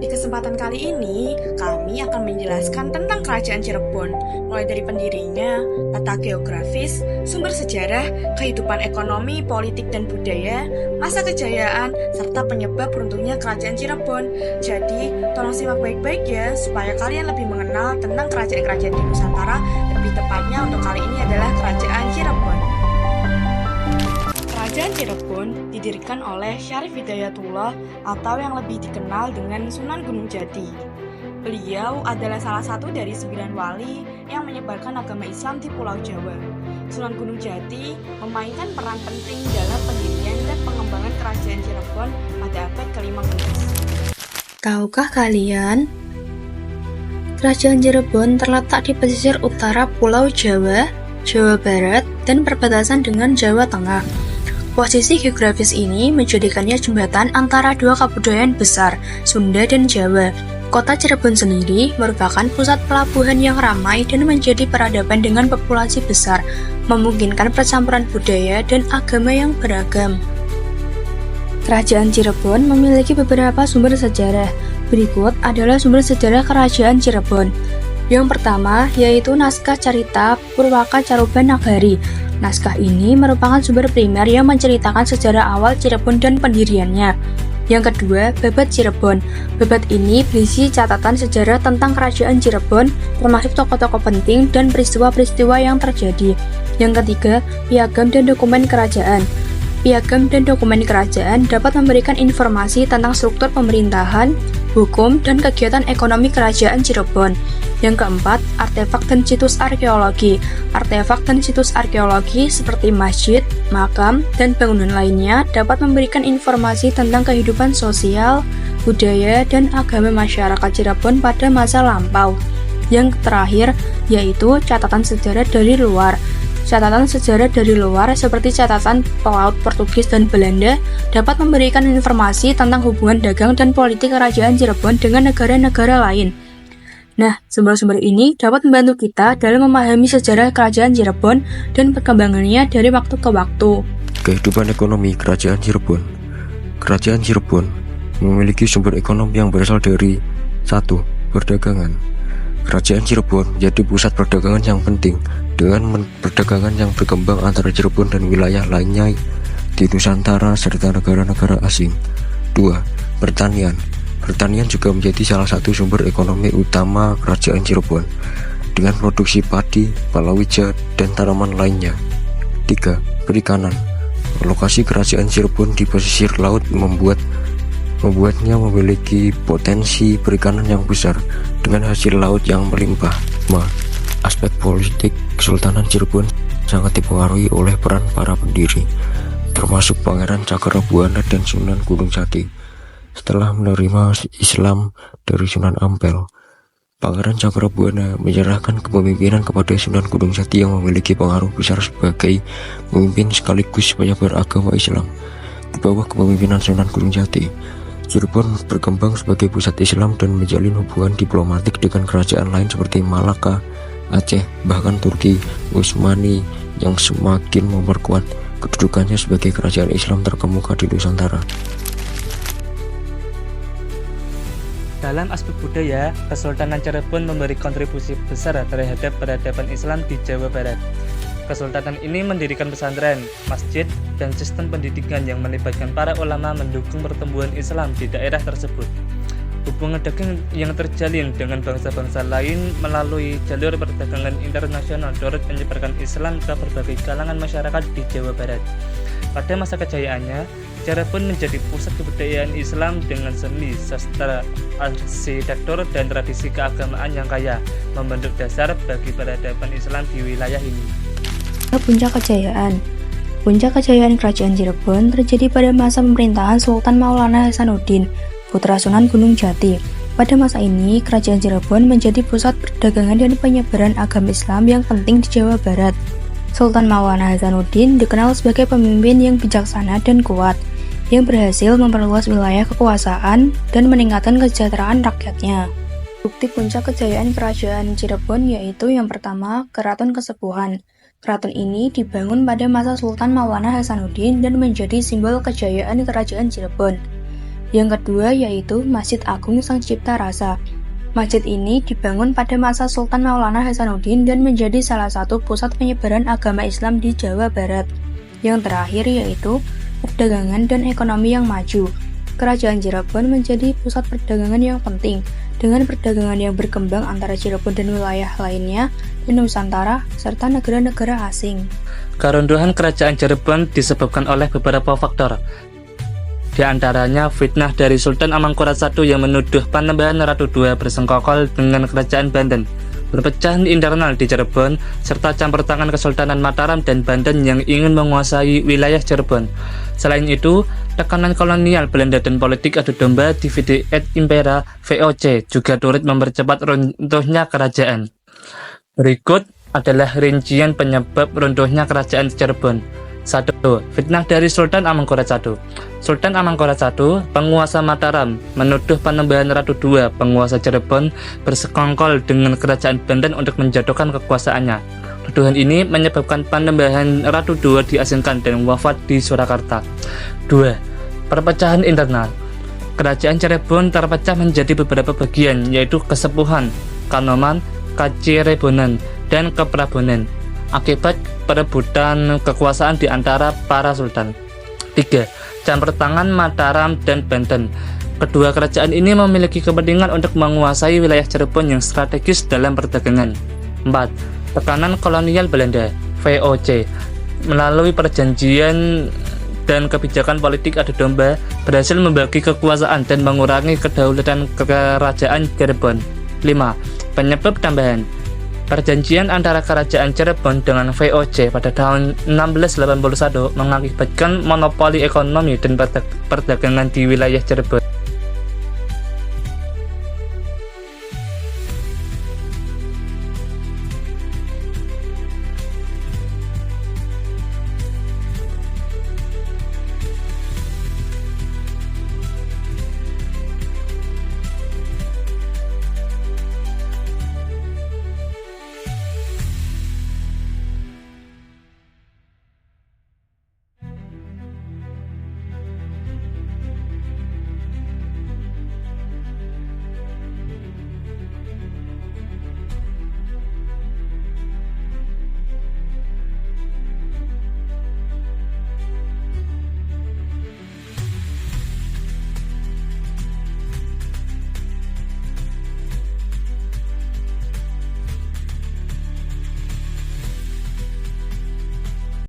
Di kesempatan kali ini, kami akan menjelaskan tentang Kerajaan Cirebon, mulai dari pendirinya, letak geografis, sumber sejarah, kehidupan ekonomi, politik, dan budaya, masa kejayaan, serta penyebab runtuhnya Kerajaan Cirebon. Jadi, tolong simak baik-baik ya, supaya kalian lebih mengenal tentang kerajaan-kerajaan di Nusantara, lebih tepatnya untuk kali ini adalah Kerajaan Cirebon. Kerajaan Cirebon didirikan oleh Syarif Hidayatullah atau yang lebih dikenal dengan Sunan Gunung Jati. Beliau adalah salah satu dari 9 wali yang menyebarkan agama Islam di Pulau Jawa. Sunan Gunung Jati memainkan peran penting dalam pendirian dan pengembangan Kerajaan Cirebon pada abad ke-15. Tahukah kalian? Kerajaan Cirebon terletak di pesisir utara Pulau Jawa, Jawa Barat, dan perbatasan dengan Jawa Tengah. Posisi geografis ini menjadikannya jembatan antara dua kebudayaan besar, Sunda dan Jawa. Kota Cirebon sendiri merupakan pusat pelabuhan yang ramai dan menjadi peradaban dengan populasi besar, memungkinkan percampuran budaya dan agama yang beragam. Kerajaan Cirebon memiliki beberapa sumber sejarah. Berikut adalah sumber sejarah Kerajaan Cirebon. Yang pertama yaitu naskah carita Purwaka Caruban Nagari. Naskah ini merupakan sumber primer yang menceritakan sejarah awal Cirebon dan pendiriannya. Yang kedua, Babat Cirebon. Babat ini berisi catatan sejarah tentang Kerajaan Cirebon, termasuk tokoh-tokoh penting dan peristiwa-peristiwa yang terjadi. Yang ketiga, Piagam dan Dokumen Kerajaan. Piagam dan dokumen kerajaan dapat memberikan informasi tentang struktur pemerintahan, hukum, dan kegiatan ekonomi Kerajaan Cirebon. Yang keempat, artefak dan situs arkeologi. Artefak dan situs arkeologi seperti masjid, makam, dan bangunan lainnya dapat memberikan informasi tentang kehidupan sosial, budaya, dan agama masyarakat Cirebon pada masa lampau. Yang terakhir, yaitu catatan sejarah dari luar. Catatan sejarah dari luar seperti catatan pelaut Portugis dan Belanda dapat memberikan informasi tentang hubungan dagang dan politik Kerajaan Cirebon dengan negara-negara lain. Nah, sumber-sumber ini dapat membantu kita dalam memahami sejarah Kerajaan Cirebon dan perkembangannya dari waktu ke waktu. Kehidupan ekonomi Kerajaan Cirebon. Kerajaan Cirebon memiliki sumber ekonomi yang berasal dari 1. Perdagangan. Kerajaan Cirebon menjadi pusat perdagangan yang penting dengan perdagangan yang berkembang antara Cirebon dan wilayah lainnya di Nusantara serta negara-negara asing. 2. Pertanian. Pertanian juga menjadi salah satu sumber ekonomi utama Kerajaan Cirebon dengan produksi padi, palawija, dan tanaman lainnya. 3. Perikanan. Lokasi Kerajaan Cirebon di pesisir laut membuatnya memiliki potensi perikanan yang besar dengan hasil laut yang melimpah. Aspek politik Kesultanan Cirebon sangat dipengaruhi oleh peran para pendiri, termasuk Pangeran Cakrabuana dan Sunan Gunung Jati. Setelah menerima Islam dari Sunan Ampel, Pangeran Cakrabuana menyerahkan kepemimpinan kepada Sunan Gunung Jati yang memiliki pengaruh besar sebagai pemimpin sekaligus penyebar agama Islam. Di bawah kepemimpinan Sunan Gunung Jati, Cirebon berkembang sebagai pusat Islam dan menjalin hubungan diplomatik dengan kerajaan lain seperti Malaka, Aceh, bahkan Turki Utsmani yang semakin memperkuat kedudukannya sebagai kerajaan Islam terkemuka di Nusantara. Dalam aspek budaya, Kesultanan Cirebon memberi kontribusi besar terhadap peradaban Islam di Jawa Barat. Kesultanan ini mendirikan pesantren, masjid, dan sistem pendidikan yang melibatkan para ulama mendukung pertumbuhan Islam di daerah tersebut. Hubungan dagang yang terjalin dengan bangsa-bangsa lain melalui jalur perdagangan internasional turut menyebarkan Islam ke berbagai kalangan masyarakat di Jawa Barat. Pada masa kejayaannya, Cirebon menjadi pusat kebudayaan Islam dengan seni, sastra, arsitektur, dan tradisi keagamaan yang kaya, membentuk dasar bagi peradaban Islam di wilayah ini. Puncak kejayaan. Puncak kejayaan Kerajaan Cirebon terjadi pada masa pemerintahan Sultan Maulana Hasanuddin, putra Sunan Gunung Jati. Pada masa ini, Kerajaan Cirebon menjadi pusat perdagangan dan penyebaran agama Islam yang penting di Jawa Barat. Sultan Maulana Hasanuddin dikenal sebagai pemimpin yang bijaksana dan kuat, yang berhasil memperluas wilayah kekuasaan dan meningkatkan kesejahteraan rakyatnya. Bukti puncak kejayaan Kerajaan Cirebon yaitu yang pertama, Keraton Kesepuhan. Keraton ini dibangun pada masa Sultan Maulana Hasanuddin dan menjadi simbol kejayaan Kerajaan Cirebon. Yang kedua yaitu Masjid Agung Sang Cipta Rasa. Masjid ini dibangun pada masa Sultan Maulana Hasanuddin dan menjadi salah satu pusat penyebaran agama Islam di Jawa Barat. Yang terakhir yaitu perdagangan dan ekonomi yang maju. Kerajaan Cirebon menjadi pusat perdagangan yang penting, dengan perdagangan yang berkembang antara Cirebon dan wilayah lainnya di Nusantara serta negara-negara asing. Keruntuhan kerajaan Cirebon disebabkan oleh beberapa faktor. Di antaranya fitnah dari Sultan Amangkurat I yang menuduh Panembahan Ratu II bersengkokol dengan kerajaan Banten, perpecahan internal di Cirebon, serta campur tangan Kesultanan Mataram dan Banten yang ingin menguasai wilayah Cirebon. Selain itu, tekanan kolonial Belanda dan politik adu domba Divide et Impera (VOC) juga turut mempercepat runtuhnya kerajaan. Berikut adalah rincian penyebab runtuhnya kerajaan Cirebon. 1. Fitnah dari Sultan Amangkurat I. Sultan Amangkurat I, penguasa Mataram, menuduh Panembahan Ratu II, penguasa Cirebon, bersekongkol dengan kerajaan Banten untuk menjatuhkan kekuasaannya. Tuduhan ini menyebabkan Panembahan Ratu II diasingkan dan wafat di Surakarta. 2. Perpecahan internal. Kerajaan Cirebon terpecah menjadi beberapa bagian, yaitu Kesepuhan, Kanoman, Kacirebonan, dan Keprabonan, akibat perebutan kekuasaan di antara para sultan. 3. Campur tangan Mataram dan Banten. Kedua kerajaan ini memiliki kepentingan untuk menguasai wilayah Cirebon yang strategis dalam perdagangan. 4. Tekanan kolonial Belanda (VOC) melalui perjanjian dan kebijakan politik adu domba berhasil membagi kekuasaan dan mengurangi kedaulatan kerajaan Cirebon. 5. Penyebab tambahan. Perjanjian antara kerajaan Cirebon dengan VOC pada tahun 1681 mengakibatkan monopoli ekonomi dan perdagangan di wilayah Cirebon.